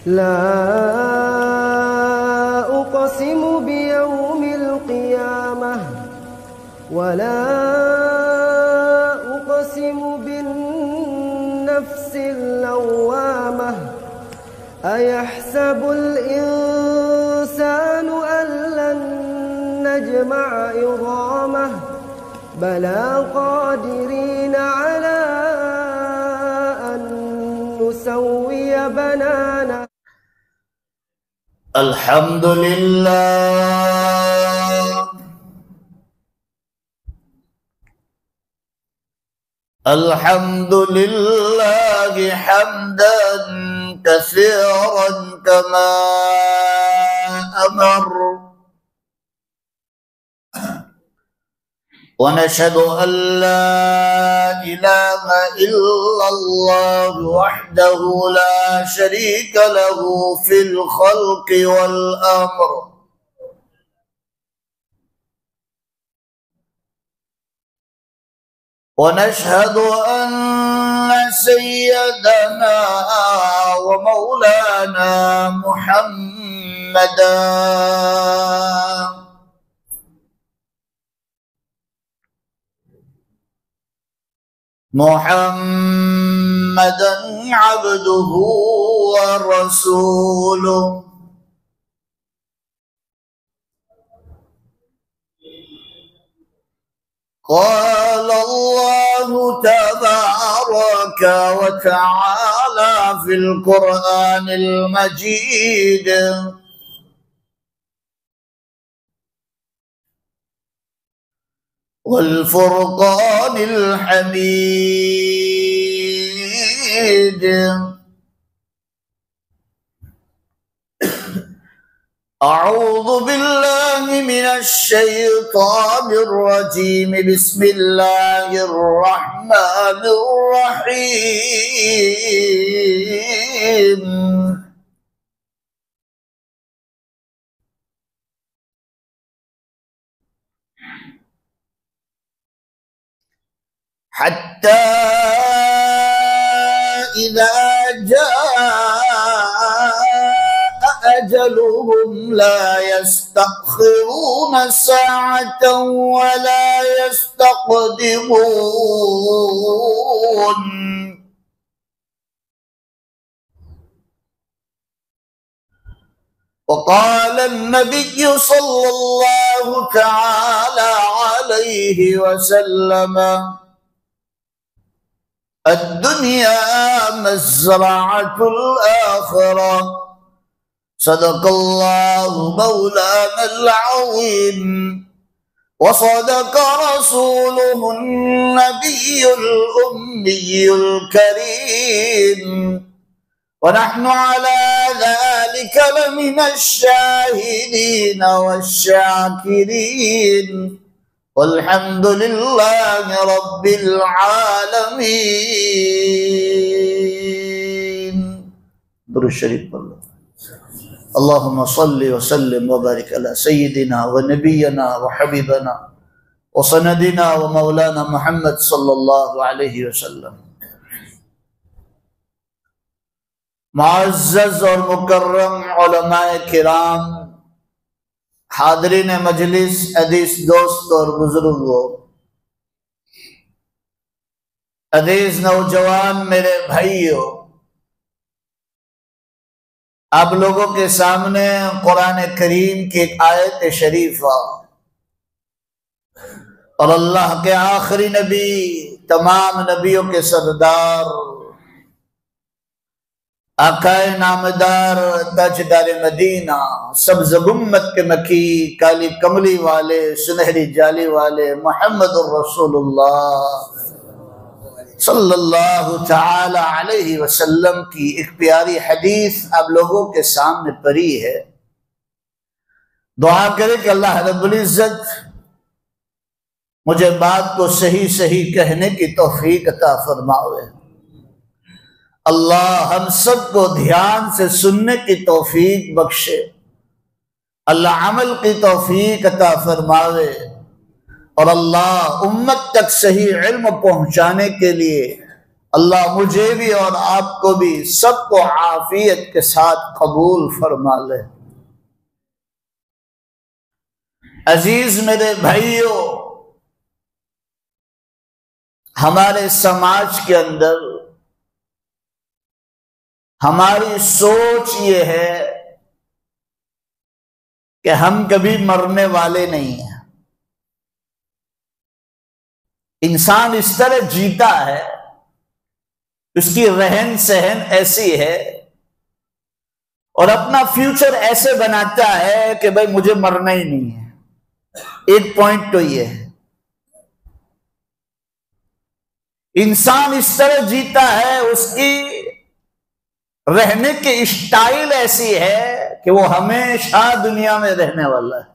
لا أقسم بيوم القيامة ولا أقسم بالنفس اللوامة أيحسب الإنسان أن لن نجمع عظامه بلى قادرين على أن نسوي بنانه. الحمد لله الحمد لله حمدا كثيرا كما أمر، ونشهد أن لا إله إلا الله وحده لا شريك له في الخلق والأمر، ونشهد أن سيدنا ومولانا محمدا عبده ورسوله. قال الله تبارك وتعالى في القرآن المجيد: والفرقان الحميد. أعوذ بالله من الشيطان الرجيم. بسم الله الرحمن الرحيم. حتى إذا جاء أجلهم لا يستأخرون ساعة ولا يستقدمون. وقال النبي صلى الله تعالى عليه وسلم: الدنيا مزرعة الآخرة. صدق الله مولانا العظيم وصدق رسوله النبي الأمي الكريم، ونحن على ذلك لمن الشاهدين والشاكرين، والحمد لله رب العالمين. درود شریف پڑھو. اللهم صل وسلم وبارك على سيدنا ونبينا وحبيبنا وسندنا ومولانا محمد صلی اللہ علیہ وسلم. معزز اور مکرم علماء کرام، حاضرین مجلس، عزیز دوست اور بزرگوں، عزیز نوجوان، میرے بھائیوں، آپ لوگوں کے سامنے قرآن کریم کی ایک آیت شریفہ اور اللہ کے آخری نبی، تمام نبیوں کے سردار، آقائے نامدار، تاجدار مدینہ، سبز گنبد کے مکی، کالی کملی والے، سنہری جالی والے، محمد الرسول اللہ صلی اللہ تعالی علیہ وسلم کی ایک پیاری حدیث آپ لوگوں کے سامنے پڑھی ہے. دعا کرے کہ اللہ رب العزت مجھے بات کو صحیح صحیح کہنے کی توفیق عطا فرماوے. اللہ ہم سب کو دھیان سے سننے کی توفیق بخشے. اللہ عمل کی توفیق عطا فرماوے. اور اللہ امت تک صحیح علم پہنچانے کے لیے اللہ مجھے بھی اور آپ کو بھی سب کو عافیت کے ساتھ قبول فرما لے۔ عزیز میرے بھائیوں، ہمارے سماج کے اندر ہماری سوچ یہ ہے کہ ہم کبھی مرنے والے نہیں ہیں۔ انسان اس طرح جیتا ہے، اس کی رہن سہن ایسی ہے اور اپنا فیوچر ایسے بناتا ہے کہ بھائی مجھے مرنا ہی نہیں ہے۔ ایک پوائنٹ تو یہ ہے، انسان اس طرح جیتا ہے، اس کی رہنے کی اسٹائل ایسی ہے کہ وہ ہمیشہ دنیا میں رہنے والا ہے۔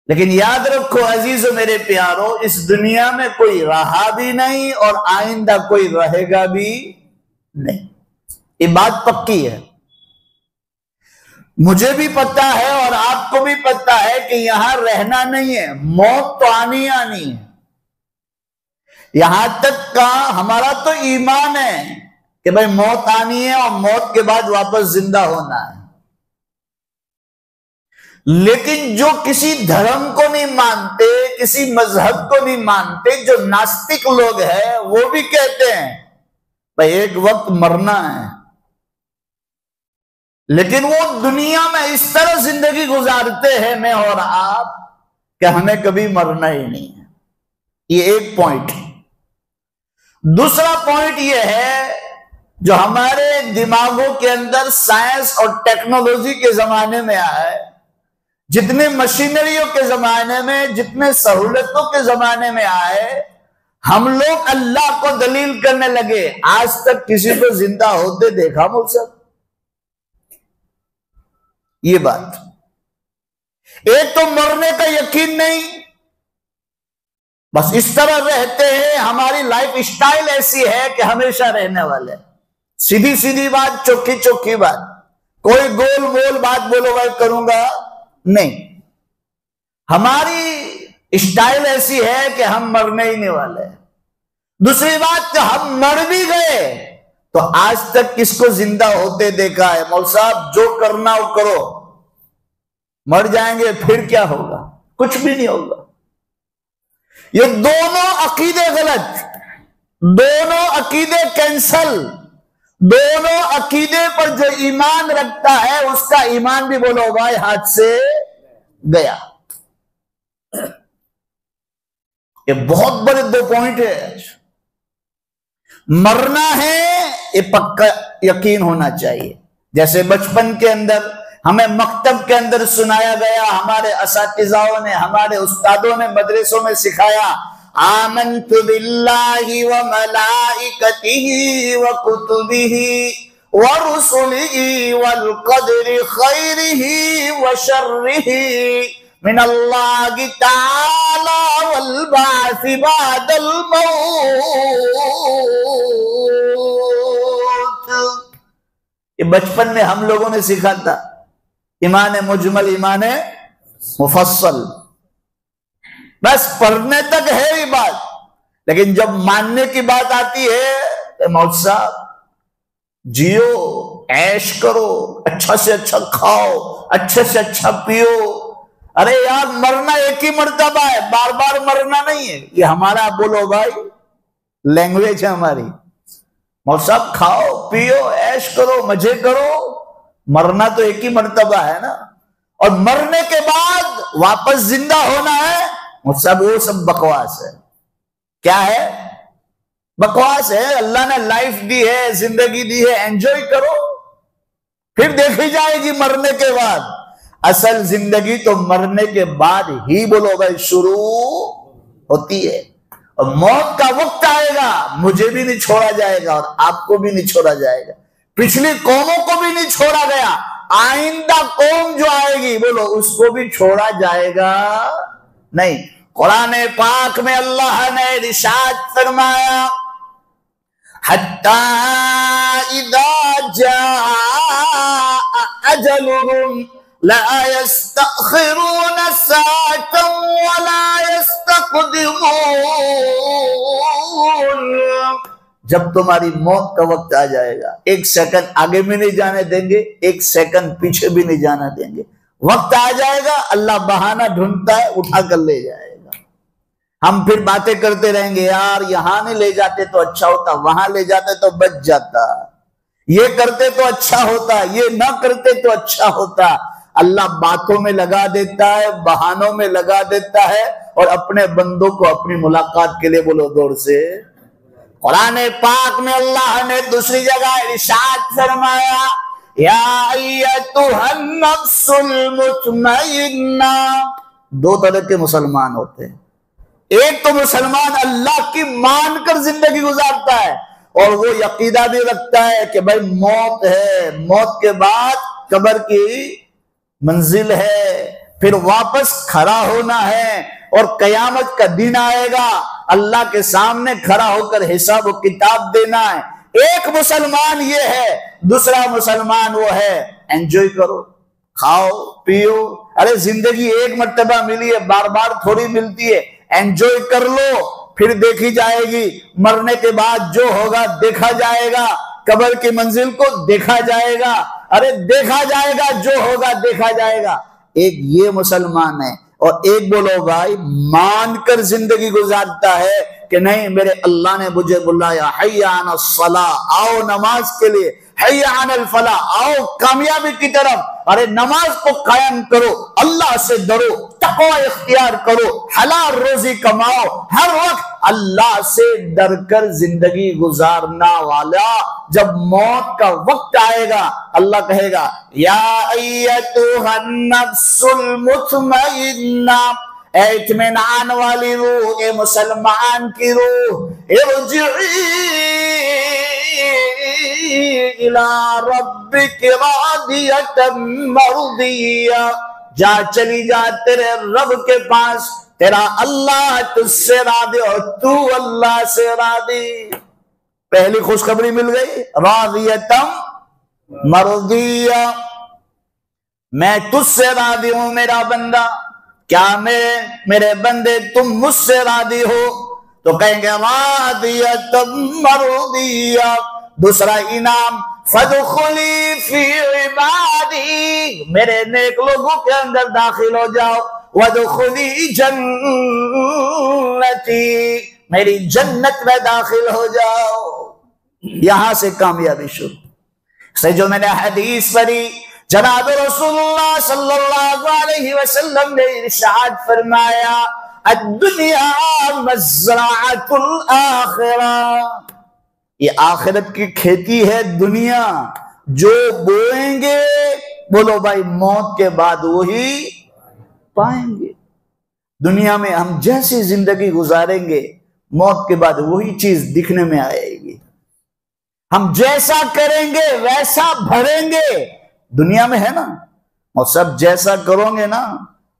لیکن یاد رکھو عزیزو میرے پیارو، اس دنیا میں کوئی رہا بھی نہیں اور آئندہ کوئی رہے گا بھی نہیں، یہ بات پکی ہے۔ مجھے بھی پتا ہے اور آپ کو بھی پتا ہے کہ یہاں رہنا نہیں ہے، موت تو آنی ہے۔ یہاں تک کا ہمارا تو ایمان ہے کہ بھائی موت آنی ہے اور موت کے بعد واپس زندہ ہونا ہے، لیکن جو کسی دھرم کو نہیں مانتے، کسی مذہب کو نہیں مانتے، جو ناستک لوگ ہیں، وہ بھی کہتے ہیں بھائی ایک وقت مرنا ہے، لیکن وہ دنیا میں اس طرح زندگی گزارتے ہیں میں اور آپ کہ ہمیں کبھی مرنا ہی نہیں ہے۔ یہ ایک پوائنٹ۔ دوسرا پوائنٹ یہ ہے جو ہمارے دماغوں کے اندر سائنس اور ٹیکنالوجی کے زمانے میں آئے، جتنے مشینریوں کے زمانے میں، جتنے سہولتوں کے زمانے میں آئے، ہم لوگ اللہ کو دلیل کرنے لگے۔ آج تک کسی کو زندہ ہوتے دیکھا مجھ سے؟ یہ بات ایک تو مرنے کا یقین نہیں، بس اس طرح رہتے ہیں، ہماری لائف اسٹائل ایسی ہے کہ ہمیشہ رہنے والے۔ سیدھی سیدھی بات، چوکھی چوکھی بات، کوئی گول مول بات بولو بھائی کروں گا نہیں۔ ہماری اسٹائل ایسی ہے کہ ہم مرنے ہی نہیں والے۔ دوسری بات کہ ہم مر بھی گئے تو آج تک کس کو زندہ ہوتے دیکھا ہے؟ مول صاحب جو کرنا ہو کرو، مر جائیں گے پھر کیا ہوگا؟ کچھ بھی نہیں ہوگا۔ یہ دونوں عقیدے غلط، دونوں عقیدے کینسل۔ دونوں عقیدے پر جو ایمان رکھتا ہے اس کا ایمان بھی بولو بھائی ہاتھ سے گیا۔ یہ بہت بڑے دو پوائنٹ ہے۔ مرنا ہے یہ پکا یقین ہونا چاہیے۔ جیسے بچپن کے اندر ہمیں مکتب کے اندر سنایا گیا، ہمارے اساتذاؤں نے، ہمارے استادوں نے مدرسوں میں سکھایا، آمنت باللہ وملائکتہ وکتبہ ورسلہ والقدر خیرہ وشرہ من اللہ تعالی والبعث بعد الموت۔ یہ بچپن میں ہم لوگوں نے سیکھا تھا، ایمان مجمل، ایمان مفصل، بس پڑھنے تک ہے یہ بات، لیکن جب ماننے کی بات آتی ہے تو مولوی صاحب جیو، عیش کرو، اچھا سے اچھا کھاؤ، اچھے سے اچھا پیو۔ ارے یار مرنا ایک ہی مرتبہ ہے، بار بار مرنا نہیں ہے۔ یہ ہمارا بولو بھائی لینگویج ہے ہماری۔ مولوی صاحب کھاؤ پیو عیش کرو مزے کرو، مرنا تو ایک ہی مرتبہ ہے نا، اور مرنے کے بعد واپس زندہ ہونا ہے صاحب وہ سب بکواس ہے۔ کیا ہے؟ بکواس ہے۔ اللہ نے لائف دی ہے، زندگی دی ہے، انجوائے کرو، پھر دیکھی جائے گی مرنے کے بعد۔ اصل زندگی تو مرنے کے بعد ہی بولو بھائی شروع ہوتی ہے، اور موت کا وقت آئے گا، مجھے بھی نہیں چھوڑا جائے گا اور آپ کو بھی نہیں چھوڑا جائے گا، پچھلی قوموں کو بھی نہیں چھوڑا گیا، آئندہ قوم جو آئے گی بولو اس کو بھی چھوڑا جائے گا نہیں۔ قرآن پاک میں اللہ نے ارشاد فرمایا حَتَّى إِذَا جَاءَ أَجَلُهُمْ لَا يَسْتَأْخِرُونَ سَاعَةً وَلَا يَسْتَقْدِمُونَ۔ تقدمون، جب تمہاری موت کا وقت آ جائے گا، ایک سیکنڈ آگے بھی نہیں جانے دیں گے، ایک سیکنڈ پیچھے بھی نہیں جانا دیں گے. وقت آ جائے گا، اللہ بہانہ ڈھونڈتا ہے، اٹھا کر لے جائے گا. ہم پھر باتیں کرتے رہیں گے، یار یہاں نہیں لے جاتے تو اچھا ہوتا، وہاں لے جاتے تو بچ جاتا، یہ کرتے تو اچھا ہوتا، یہ نہ کرتے تو اچھا ہوتا. اللہ باتوں میں لگا دیتا ہے، بہانوں میں لگا دیتا ہے، اور اپنے بندوں کو اپنی ملاقات کے لیے بولو دور سے. قرآن پاک میں اللہ نے دوسری جگہ ارشاد فرمایا، یا ایتھا النفس المطمئنہ. دو طرح کے مسلمان ہوتے ہیں، ایک تو مسلمان اللہ کی مان کر زندگی گزارتا ہے، اور وہ عقیدہ بھی رکھتا ہے کہ بھائی موت ہے، موت کے بعد قبر کی منزل ہے، پھر واپس کھڑا ہونا ہے، اور قیامت کا دن آئے گا، اللہ کے سامنے کھڑا ہو کر حساب و کتاب دینا ہے. ایک مسلمان یہ ہے. دوسرا مسلمان وہ ہے انجوائے کرو، کھاؤ پیو، ارے زندگی ایک مرتبہ ملی ہے، بار بار تھوڑی ملتی ہے، انجوائے کر لو، پھر دیکھی جائے گی. مرنے کے بعد جو ہوگا دیکھا جائے گا، قبر کی منزل کو دیکھا جائے گا، ارے دیکھا جائے گا، جو ہوگا دیکھا جائے گا. ایک یہ مسلمان ہے، اور ایک بولو بھائی مان کر زندگی گزارتا ہے کہ نہیں میرے اللہ نے مجھے بلایا، حی علی الصلاۃ، آؤ نماز کے لیے، حی علی الفلاح، آؤ کامیابی کی طرف. ارے نماز کو قائم کرو، اللہ سے ڈرو، تقوی اختیار کرو، حلال روزی کماؤ، ہر وقت اللہ سے ڈر کر زندگی گزارنا والا جب موت کا وقت آئے گا، اللہ کہے گا یا ایتھا النفس المطمئنہ، اے اطمینان والی روح، اے مسلمان کی روح، ارجعی الی ربک راضیۃ مرضیہ، جا چلی جا تیرے رب کے پاس، تیرا اللہ تجھ سے راضی اور تو اللہ سے راضی. پہلی خوشخبری مل گئی، راضیۃ مرضیہ، میں تجھ سے راضی ہوں میرا بندہ. کیا میرے بندے تم مجھ سے راضی ہو؟ تو کہیں گے راضیۃ مرضیہ. دوسرا انعام، فادخلی فی عبادی، میرے نیک لوگوں کے اندر داخل ہو جاؤ، وادخلی جنتی، میری جنت میں داخل ہو جاؤ. یہاں سے کامیابی شروع. سے جو میں نے حدیث پڑھی، جناب رسول اللہ صلی اللہ علیہ وسلم نے ارشاد فرمایا، الدنیا مزرعۃ الآخرہ، یہ آخرت کی کھیتی ہے دنیا، جو بوئیں گے بولو بھائی موت کے بعد وہی پائیں گے. دنیا میں ہم جیسی زندگی گزاریں گے، موت کے بعد وہی چیز دکھنے میں آئے گی. ہم جیسا کریں گے ویسا بھریں گے. دنیا میں ہے نا، اور سب جیسا کرو گے نا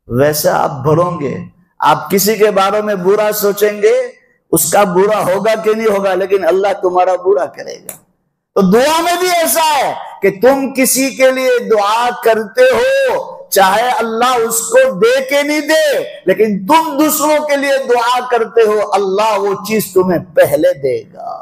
ویسا آپ بھرو گے. آپ کسی کے بارے میں برا سوچیں گے، اس کا برا ہوگا کہ نہیں ہوگا، لیکن اللہ تمہارا برا کرے گا. تو دعا میں بھی ایسا ہے کہ تم کسی کے لیے دعا کرتے ہو، چاہے اللہ اس کو دے کے نہیں دے، لیکن تم دوسروں کے لیے دعا کرتے ہو، اللہ وہ چیز تمہیں پہلے دے گا.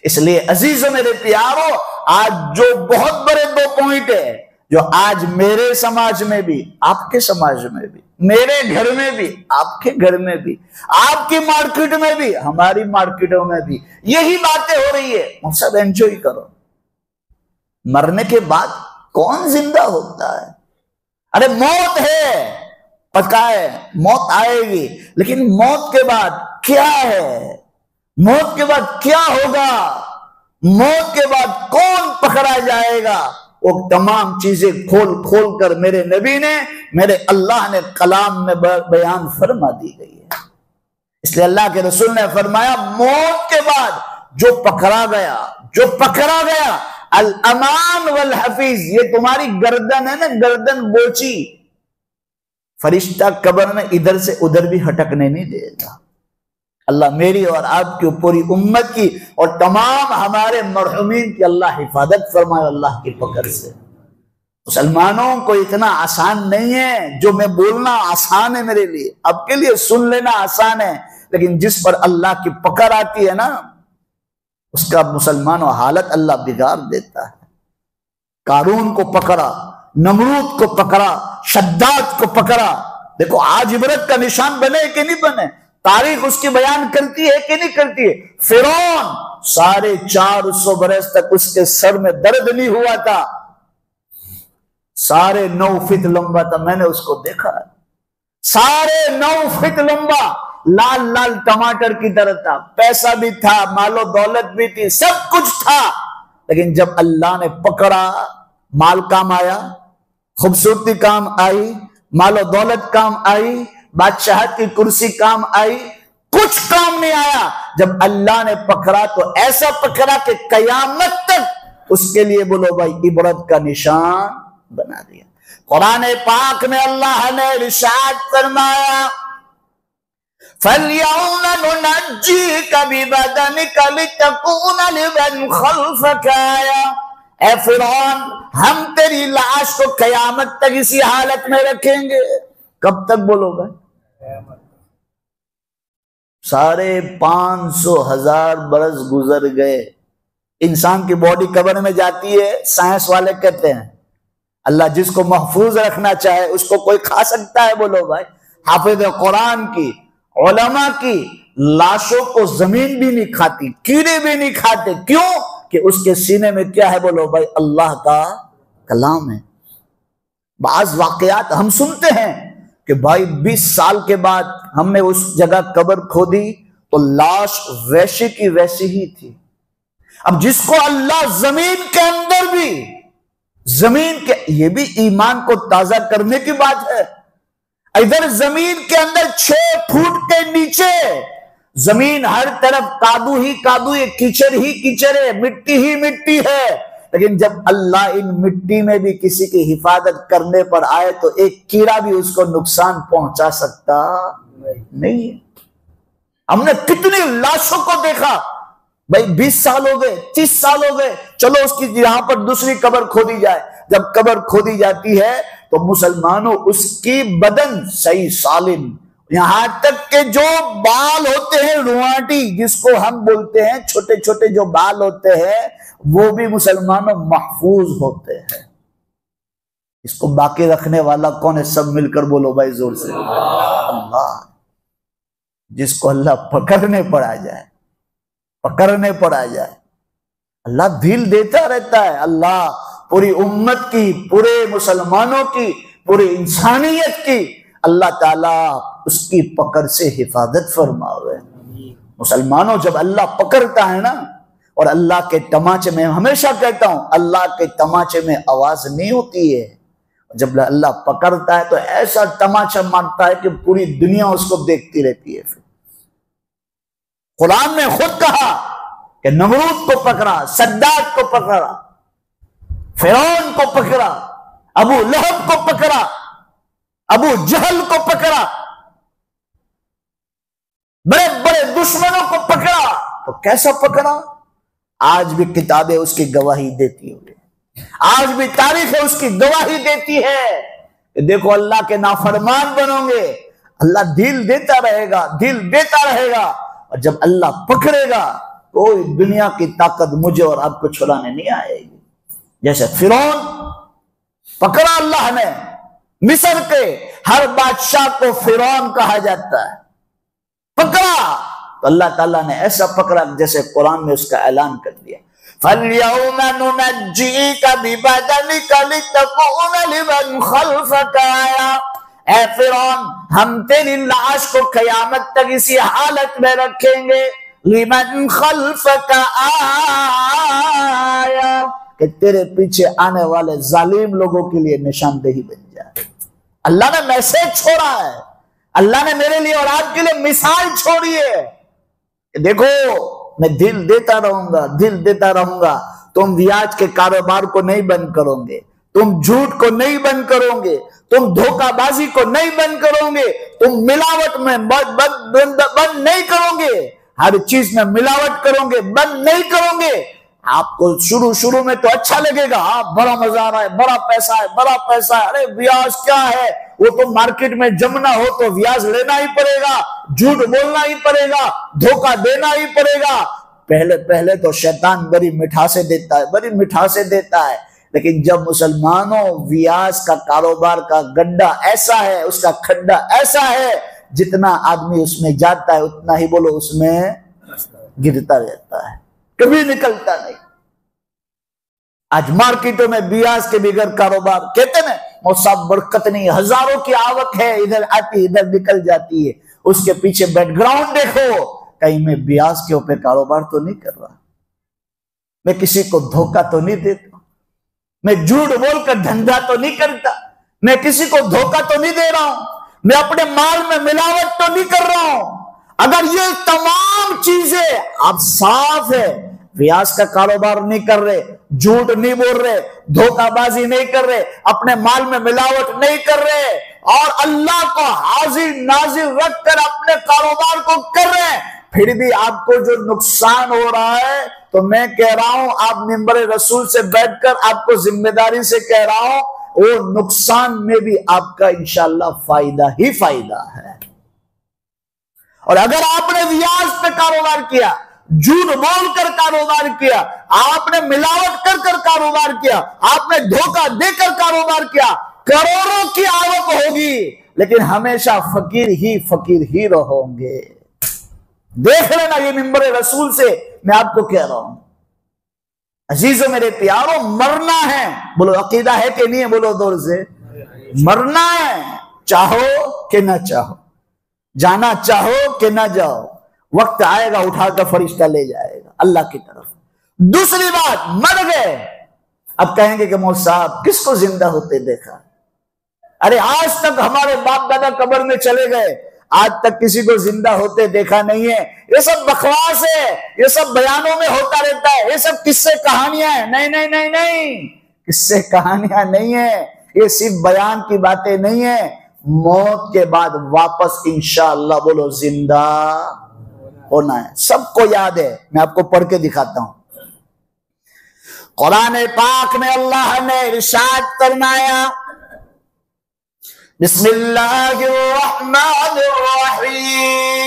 اس لیے عزیزو میرے پیارو، آج جو بہت بڑے دو پوائنٹ ہے جو آج میرے سماج میں بھی، آپ کے سماج میں بھی، میرے گھر میں بھی، آپ کے گھر میں بھی، آپ کی مارکیٹ میں بھی، ہماری مارکیٹوں میں بھی یہی باتیں ہو رہی ہے. ہم سب انجوائے کرو. مرنے کے بعد کون زندہ ہوتا ہے؟ ارے موت ہے، پکا ہے موت آئے گی، لیکن موت کے بعد کیا ہے؟ موت کے بعد کیا ہوگا؟ موت کے بعد کون پکڑا جائے گا؟ وہ تمام چیزیں کھول کھول کر میرے نبی نے، میرے اللہ نے کلام میں بیان فرما دی گئی ہے. اس لیے اللہ کے رسول نے فرمایا موت کے بعد جو پکڑا گیا الامان والحفیظ، یہ تمہاری گردن ہے نا، گردن بوچی، فرشتہ قبر میں ادھر سے ادھر بھی ہٹکنے نہیں دے گا. اللہ میری اور آپ کی پوری امت کی اور تمام ہمارے مرحومین کی اللہ حفاظت فرمائے اللہ کی پکڑ سے. مسلمانوں کو اتنا آسان نہیں ہے، جو میں بولنا آسان ہے میرے لیے، اب کے لیے سن لینا آسان ہے، لیکن جس پر اللہ کی پکڑ آتی ہے نا، اس کا مسلمانوں حالت اللہ بگاڑ دیتا ہے۔ قارون کو پکڑا، نمرود کو پکڑا، شداد کو پکڑا۔ دیکھو آج عبرت کا نشان بنے کہ نہیں بنے، تاریخ اس کی بیان کرتی ہے کہ نہیں کرتی ہے۔ فرعون 450 برس تک اس کے سر میں درد نہیں ہوا تھا، 9.5 فٹ لمبا تھا، میں نے اس کو دیکھا، 9.5 فٹ لمبا، لال لال ٹماٹر کی طرح تھا، پیسہ بھی تھا، مال و دولت بھی تھی، سب کچھ تھا، لیکن جب اللہ نے پکڑا، مال کام آیا، خوبصورتی کام آئی، مال و دولت کام آئی، بادشاہت کی کرسی کام آئی، کچھ کام نہیں آیا۔ جب اللہ نے پکڑا تو ایسا پکڑا کہ قیامت تک اس کے لیے بولو بھائی عبرت کا نشان بنا دیا۔ قرآن پاک میں اللہ نے ارشاد فرمایا فَالْيَوْمَ نُنَجِّيكَ بِبَدَنِكَ لِتَكُونَ لِمَنْ خَلْفَكَ آیَةً، اے فرعون ہم تیری لاش کو قیامت تک اسی حالت میں رکھیں گے۔ کب تک بولو گا؟ 550,000 برس گزر گئے، انسان کی باڈی قبر میں جاتی ہے، سائنس والے کہتے ہیں اللہ جس کو محفوظ رکھنا چاہے اس کو کوئی کھا سکتا ہے؟ بولو بھائی، حافظ قرآن کی، علماء کی لاشوں کو زمین بھی نہیں کھاتی، کیڑے بھی نہیں کھاتے، کیوں؟ کہ اس کے سینے میں کیا ہے؟ بولو بھائی اللہ کا کلام ہے۔ بعض واقعات ہم سنتے ہیں کہ بھائی 20 سال کے بعد ہم نے اس جگہ قبر کھودی تو لاش ویسی کی ویسی ہی تھی۔ اب جس کو اللہ زمین کے اندر بھی، زمین کے، یہ بھی ایمان کو تازہ کرنے کی بات ہے، ادھر زمین کے اندر 6 فٹ کے نیچے زمین ہر طرف کادو ہی کادو ہے، کیچڑ ہی کیچڑ ہے، مٹی ہی مٹی ہے، لیکن جب اللہ ان مٹی میں بھی کسی کی حفاظت کرنے پر آئے تو ایک کیڑا بھی اس کو نقصان پہنچا سکتا نہیں ہے۔ ہم نے کتنی لاشوں کو دیکھا، بھائی 20 سال ہو گئے، 30 سال ہو گئے، چلو اس کی یہاں پر دوسری قبر کھودی جائے۔ جب قبر کھودی جاتی ہے تو مسلمانوں اس کی بدن صحیح سالم، یہاں تک کہ جو بال ہوتے ہیں روانٹی جس کو ہم بولتے ہیں، چھوٹے چھوٹے جو بال ہوتے ہیں وہ بھی مسلمانوں محفوظ ہوتے ہیں۔ اس کو باقی رکھنے والا کون ہے؟ سب مل کر بولو بھائی زور سے، اللہ۔ جس کو اللہ پکڑنے پڑا جائے، پکڑنے پڑا جائے، اللہ دل دیتا رہتا ہے۔ اللہ پوری امت کی، پورے مسلمانوں کی، پوری انسانیت کی اللہ تعالیٰ اس کی پکڑ سے حفاظت فرماوے۔ مسلمانوں جب اللہ پکڑتا ہے نا، اور اللہ کے تماچے میں، ہمیشہ کہتا ہوں اللہ کے تماچے میں آواز نہیں ہوتی ہے، جب اللہ پکڑتا ہے تو ایسا تماچا مارتا ہے کہ پوری دنیا اس کو دیکھتی رہتی ہے۔ قرآن نے خود کہا کہ نمرود کو پکڑا، شداد کو پکڑا، فرعون کو پکڑا، ابو لہب کو پکڑا، ابو جہل کو پکڑا، بڑے بڑے دشمنوں کو پکڑا۔ تو کیسا پکڑا؟ آج بھی کتابیں اس کی گواہی دیتی ہوئی، آج بھی تاریخ اس کی گواہی دیتی ہے کہ دیکھو اللہ کے نافرمان بنو گے، اللہ دل دیتا رہے گا، دل دیتا رہے گا، اور جب اللہ پکڑے گا کوئی دنیا کی طاقت مجھے اور آپ کو چھڑانے نہیں آئے گی۔ جیسے فرعون پکڑا اللہ نے، مصر کے ہر بادشاہ کو فرعون کہا جاتا ہے، پکڑا تو اللہ تعالیٰ نے ایسا پکڑا جیسے قرآن میں اس کا اعلان کر دیا فَالْيَوْمَ نُنَجِّيكَ بِبَدَنِكَ لِتَكُونَ لِمَنْ خَلْفَكَ آیَةً، اے فرعون ہم تیری لاش کو قیامت تک اسی حالت میں رکھیں گے، لِمَنْ خَلْفَكَ آیَةً، کہ تیرے پیچھے آنے والے ظالم لوگوں کے لیے نشاندہی بن جائے۔ اللہ نے میسج چھوڑا ہے، اللہ نے میرے لیے اور آپ کے لیے مثال چھوڑی ہے کہ دیکھو میں دل دیتا رہوں گا، دل دیتا رہوں گا، تم ریاض کے کاروبار کو نہیں بند کرو گے، تم جھوٹ کو نہیں بند کرو گے، تم دھوکہ بازی کو نہیں بند کرو گے، تم ملاوٹ میں بند نہیں کرو گے، ہر چیز میں ملاوٹ کرو گے، بند نہیں کرو گے، آپ کو شروع میں تو اچھا لگے گا، بڑا مزہ آ رہا ہے، بڑا پیسہ ہے، بڑا پیسہ ہے، ارے بیاج کیا ہے، وہ تو مارکیٹ میں جمنا ہو تو بیاج لینا ہی پڑے گا، جھوٹ بولنا ہی پڑے گا، دھوکہ دینا ہی پڑے گا۔ پہلے تو شیطان بڑی مٹھاسے دیتا ہے، لیکن جب مسلمانوں بیاج کا کاروبار کا گڈھا ایسا ہے، اس کا کھڈا ایسا ہے، جتنا آدمی اس میں جاتا ہے اتنا ہی بولو اس میں گرتا رہتا ہے، کبھی نکلتا نہیں۔ آج مارکیٹوں میں بیاج کے بغیر کاروبار، کہتے ہیں صاحب برکت نہیں، ہزاروں کی آوک ہے، ادھر آتی ادھر نکل جاتی ہے، اس کے پیچھے بیک گراؤنڈ دیکھو، کہیں میں بیاج کے اوپر کاروبار تو نہیں کر رہا، میں کسی کو دھوکہ تو نہیں دیتا، میں جھوٹ بول کر دھندا تو نہیں کرتا، میں کسی کو دھوکہ تو نہیں دے رہا ہوں، میں اپنے مال میں ملاوٹ تو نہیں کر رہا ہوں۔ اگر یہ تمام چیزیں آپ صاف ہے، بیاج کا کاروبار نہیں کر رہے، جھوٹ نہیں بول رہے، دھوکہ بازی نہیں کر رہے، اپنے مال میں ملاوٹ نہیں کر رہے، اور اللہ کو حاضر ناظر رکھ کر اپنے کاروبار کو کر رہے ہیں، پھر بھی آپ کو جو نقصان ہو رہا ہے، تو میں کہہ رہا ہوں آپ منبر رسول سے بیٹھ کر آپ کو ذمہ داری سے کہہ رہا ہوں، وہ نقصان میں بھی آپ کا انشاءاللہ فائدہ ہی فائدہ ہے۔ اور اگر آپ نے بیاج پہ کاروبار کیا، جھوٹ بول کر کاروبار کیا، آپ نے ملاوٹ کر کر کاروبار کیا، آپ نے دھوکہ دے کر کاروبار کیا، کروڑوں کی آوک ہوگی، لیکن ہمیشہ فقیر ہی رہو گے۔ دیکھ لینا، یہ منبر رسول سے میں آپ کو کہہ رہا ہوں۔ عزیزوں میرے پیاروں، مرنا ہے، بولو عقیدہ ہے کہ نہیں ہے، بولو دور سے، مرنا ہے، چاہو کہ نہ چاہو، جانا چاہو کہ نہ جاؤ، وقت آئے گا اٹھا کر فرشتہ لے جائے گا اللہ کی طرف۔ دوسری بات، مر گئے، اب کہیں گے کہ مول صاحب کس کو زندہ ہوتے دیکھا؟ ارے آج تک ہمارے باپ دادا قبر میں چلے گئے، آج تک کسی کو زندہ ہوتے دیکھا نہیں ہے، یہ سب بکواس ہے، یہ سب بیانوں میں ہوتا رہتا ہے، یہ سب قصے کہانیاں ہیں۔ نہیں، قصے کہانیاں نہیں ہیں، یہ صرف بیان کی باتیں نہیں ہیں، موت کے بعد واپس انشاءاللہ بولو زندہ ہونا ہے، سب کو یاد ہے۔ میں آپ کو پڑھ کے دکھاتا ہوں، قرآن پاک میں اللہ نے ارشاد فرمایا، بسم اللہ الرحمن الرحیم،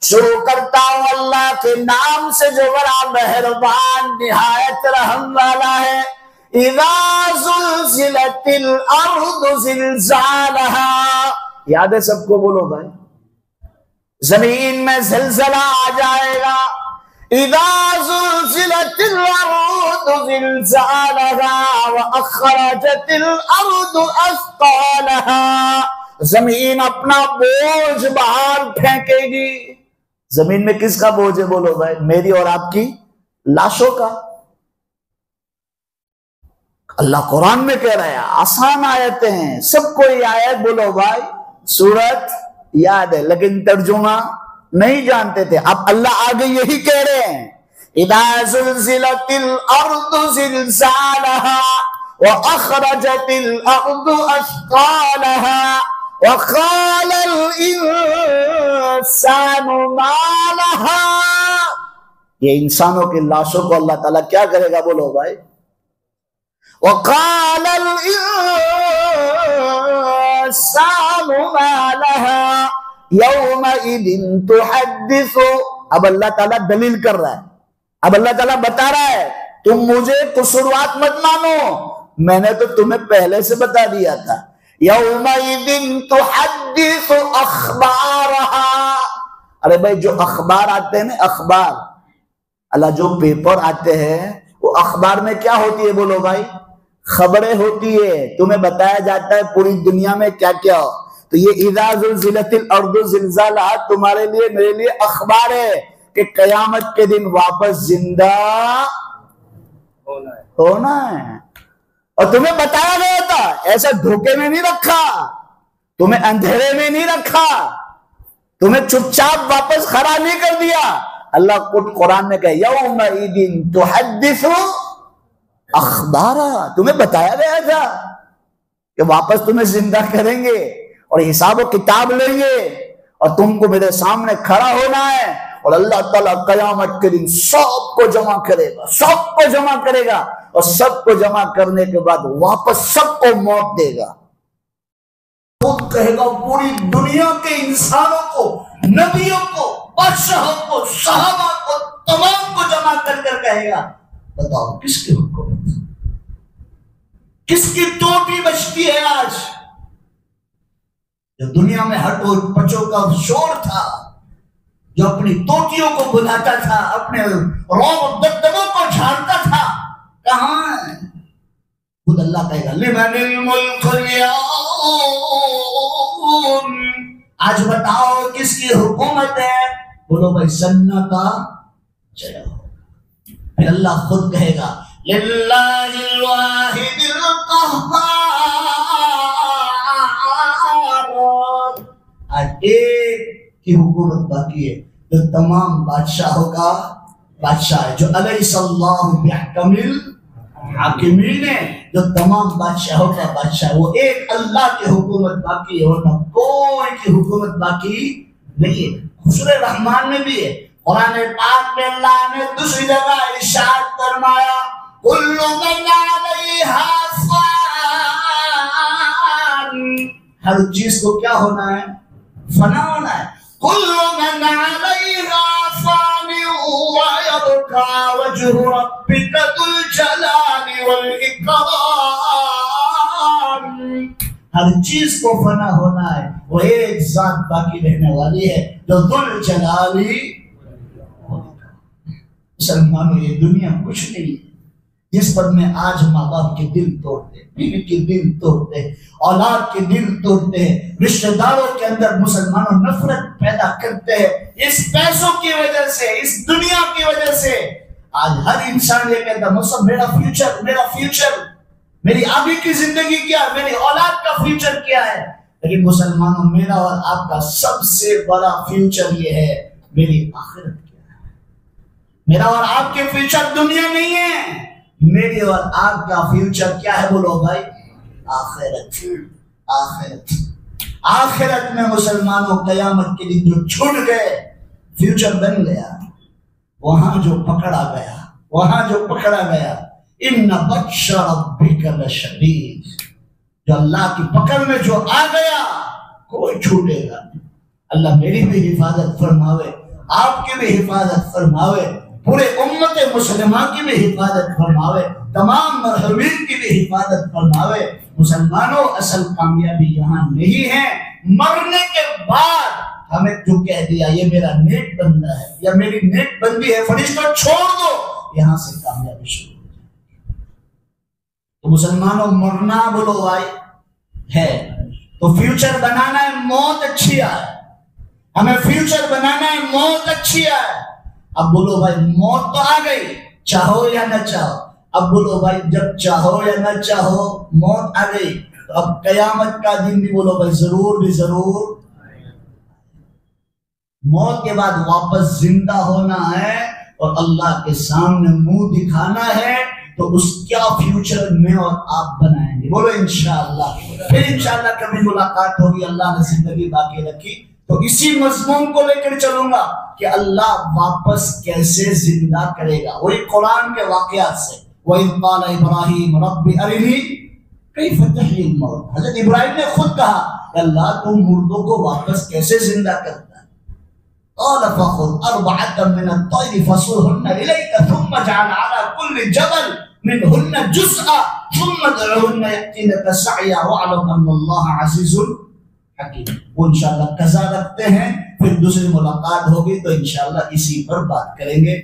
شروع کرتا ہوں اللہ کے نام سے جو بڑا مہربان نہایت رحم والا ہے۔ اذا زلزلت الارض زلزالها، یاد ہے سب کو، بولو بھائی، زمین میں زلزلہ آ جائے گا۔ اذا زلزلت الارض زلزالها واخرجت الارض اثقالها، زمین اپنا بوجھ باہر پھینکے گی۔ زمین میں کس کا بوجھ ہے، بولو بھائی، میری اور آپ کی لاشوں کا۔ اللہ قرآن میں کہہ رہا ہے، آسان آیتیں ہیں، سب کو یہ آیت بولو بھائی، سورت یاد ہے لیکن ترجمہ نہیں جانتے تھے، اب اللہ آگے یہی کہہ رہے ہیں، اذا زلزلت الارض زلزالها واخرجت الارض اثقالها وقال الانسان ما لها، یہ انسانوں کی لاشوں کو اللہ تعالیٰ کیا کرے گا، بولو بھائی، وقال الانسان ما لها یومئذ تحدث، اب اللہ تعالیٰ دلیل کر رہا ہے، اب اللہ تعالیٰ بتا رہا ہے تم مجھے قصوروات مت مانو، میں نے تو تمہیں پہلے سے بتا دیا تھا، یومئذ تحدث اخبارها، ارے بھائی جو اخبار آتے ہیں نا، اخبار اللہ جو پیپر آتے ہیں، وہ اخبار میں کیا ہوتی ہے، بولو بھائی، خبریں ہوتی ہے، تمہیں بتایا جاتا ہے پوری دنیا میں کیا کیا ہو، تو یہ اذا زلزلت الارض زلزالها تمہارے لیے میرے لیے اخبار ہے کہ قیامت کے دن واپس زندہ ہونا ہے، اور تمہیں بتایا گیا تھا، ایسا دھوکے میں نہیں رکھا، تمہیں اندھیرے میں نہیں رکھا، تمہیں چپ چاپ واپس کھڑا نہیں کر دیا۔ اللہ قرآن میں کہا یومئذ تحدث اخبارا، تمہیں بتایا گیا تھا کہ واپس تمہیں زندہ کریں گے اور حساب و کتاب لیں گے، اور تم کو میرے سامنے کھڑا ہونا ہے، اور اللہ تعالیٰ قیامت کے دن سب کو جمع کرے گا، سب کو جمع کرے گا، اور سب کو جمع کرنے کے بعد واپس سب کو موت دے گا۔ خود کہے گا پوری دنیا کے انسانوں کو، نبیوں کو، بادشاہوں کو، صحابہ کو، تمام کو جمع کر کر کہے گا بتاؤ کس کی حکومت، کس کی ٹوٹی بچتی ہے آج؟ جو دنیا میں ہٹو پچو کا شور تھا، جو اپنی توتیوں کو بلاتا تھا، اپنے روب دبدبوں کو جھاڑتا تھا، کہاں ہے؟ خود اللہ کہے گا لمن الملک اليوم، آج بتاؤ کس کی حکومت ہے؟ بولو بھائی سننا کا چلو۔ پھر اللہ خود کہے گا للہ الواحد القہار، آج ایک کی حکومت باقی ہے جو تمام بادشاہوں کا بادشاہ ہے، جو الیس اللہ بحکم الحاکمین ہے، جو تمام بادشاہوں کا بادشاہ ہے، وہ ایک اللہ کی حکومت باقی ہے، ورنہ کوئی کی حکومت باقی نہیں ہے۔ سورہ رحمان میں بھی ہے، قرآن پاک میں اللہ نے دوسری جگہ ارشاد فرمایا کل من علیہا فان، ہر چیز کو کیا ہونا ہے؟ فنا ہونا ہے۔ کل من علیہا فان ویبقى وجہ ربک ذو الجلال والاکرام، ہر چیز کو فنا ہونا ہے، وہ ایک ذات باقی رہنے والی ہے جو ذو الجلالی۔ مسلمانوں یہ دنیا کچھ نہیں ہے جس پر میں آج ماں باپ کے دل توڑتے، بیوی کے دل توڑتے، اولاد کے دل توڑتے ہیں، رشتہ داروں کے اندر مسلمانوں نفرت پیدا کرتے ہیں، اس پیسوں کی وجہ سے، اس دنیا کی وجہ سے۔ آج ہر انسان یہ کہتا ہے میرا فیوچر، میرا فیوچر، میری آگے کی زندگی کیا ہے، میری اولاد کا فیوچر کیا ہے؟ لیکن مسلمانوں میرا اور آپ کا سب سے بڑا فیوچر یہ ہے میری آخرت کیا ہے۔ میرا اور آپ کے فیوچر دنیا نہیں ہے، میری اور آپ کا فیوچر کیا ہے؟ بولو بھائی آخرت۔ آخرت آخرت میں مسلمانوں قیامت کے دن جو چھوٹ گئے فیوچر بن گیا، وہاں جو پکڑا گیا، وہاں جو پکڑا گیا، ان بطش ربک لشدید، جو اللہ کی پکڑ میں جو آ گیا کوئی چھوٹے گا نہیں۔ اللہ میری بھی حفاظت فرماوے، آپ کی بھی حفاظت فرماوے، پورے امت مسلمہ کی بھی حفاظت فرماوے، تمام مرحومین کی بھی حفاظت فرماوے۔ مسلمانوں اصل کامیابی یہاں نہیں ہے، مرنے کے بعد ہمیں جو کہہ دیا یہ میرا نیک بندہ ہے یا میری نیک بندی ہے، فرشتوں چھوڑ دو، یہاں سے کامیابی شروع ہو جائے۔ تو مسلمانوں مرنا بولو بھائی ہے، تو فیوچر بنانا ہے، موت اچھی آئے، ہمیں فیوچر بنانا ہے، موت اچھی آئے۔ اب بولو بھائی موت تو آ گئی، چاہو یا نہ چاہو، اب بولو بھائی جب چاہو یا نہ چاہو موت آ گئی، تو اب قیامت کا دن بھی بولو بھائی ضرور بھی ضرور۔ موت کے بعد واپس زندہ ہونا ہے اور اللہ کے سامنے منہ دکھانا ہے، تو اس کیا فیوچر میں اور آپ بنائیں گے؟ بولو انشاءاللہ۔ پھر انشاءاللہ کبھی ملاقات ہوگی، اللہ نے زندگی باقی رکھی تو اسی مضمون کو لے کر چلوں گا کہ اللہ واپس کیسے زندہ کرے گا، وہی قرآن کے واقعات سے۔ وَإِذْ قَالَ إِبْرَاهِيمُ رَبِّ أَرِنِي كَيْفَ تُحْيِي الْمَوْتَى، حضرت ابراہیم نے خود کہا کہ اللہ تم مردوں کو واپس کیسے زندہ کرتا ہے؟ قَالَ فَخُذْ أَرْبَعَةً مِّنَ الطَّيْرِ فَصُرْهُنَّ إِلَيْكَ ثُمَّ اجْعَلْ عَلَى كُلِّ جَبَلٍ مِّنْهُنَّ جُزْءًا ثُمَّ ادْعُهُنَّ يَأْتِينَكَ سَعْيًا وَاعْلَمْ أَنَّ اللَّهَ عَزِيزٌ حکیم۔ وہ انشاءاللہ قضا رکھتے ہیں، پھر دوسری ملاقات ہوگی تو انشاءاللہ اسی پر بات کریں گے۔